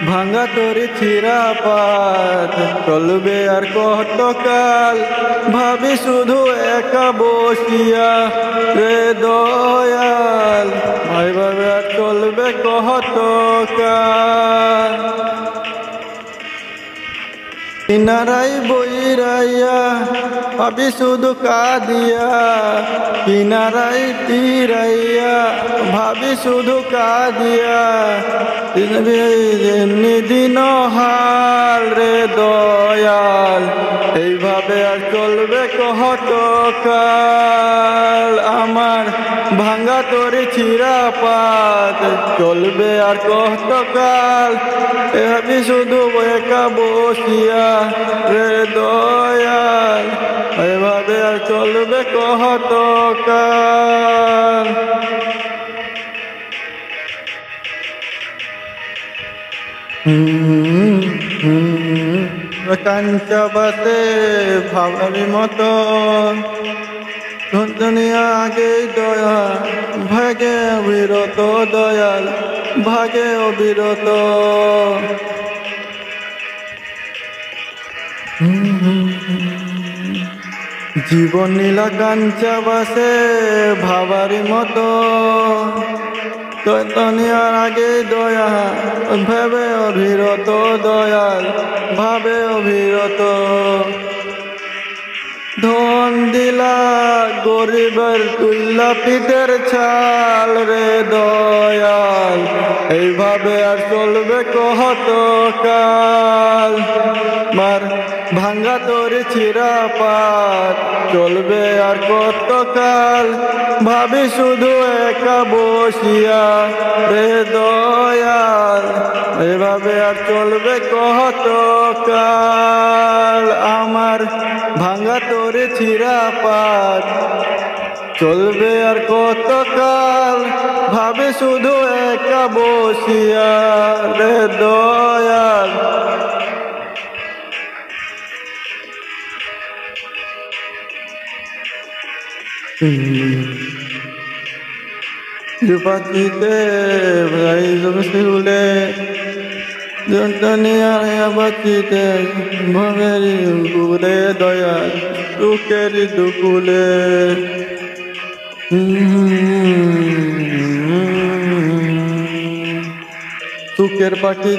ভাঙা তরি ছিঁড়া পাত চলবে আর কতকাল, ভাবি শুধু একা বসিয়া রে দয়াল, ভাবে আর চলবে কতকাল। কিনারাই বইরাইয়া ভাবি শুধু কাঁদিয়া, কিনারাই তীরাইয়া ভাবি শুধু কাঁদিয়া, দিন হাল রে দয়াল, এইভাবে আর চলবে কতকাল। আমার ভাঙা তরি ছিঁড়া পাত চলবে আর কতকাল, ভাবি শুধু একা বসিয়া রে দয়াল, এভাবে আর চলবে কতকাল। কাঞ্চা বাতে ভাবারি মতো দুনিয়া আগে দয়া, ভাগে অবিরত দয়াল, ভাগে অবিরত। জীবন নীলা কাঞ্চা বাসে ভাবারি মতো, দুনিয়ার আগে দয়া, ভাবে অবিরত দয়াল, ভাবে অবিরত। ধন দিলা গরিবের তুল্লা পিঠের ছাল রে দয়াল, এইভাবে আর চলবে কতকাল। মার ভাঙ্গা তরি ছিঁড়া পাত চলবে আর কতকাল, ভাবি শুধু একা বসিয়া রে দয়াল, এভাবে আর চলবে কতকাল। আমার ভাঙ্গা তরি ছিঁড়া পাত চলবে আর কতকাল, ভাবে শুধু একা বসিয়া রে দয়াল। পাখিতে শিউলে দুনিয়ার বাচিতে ভবেরি গুলে দয়াল, সুখেরি দুকুলে। সুখের পাখি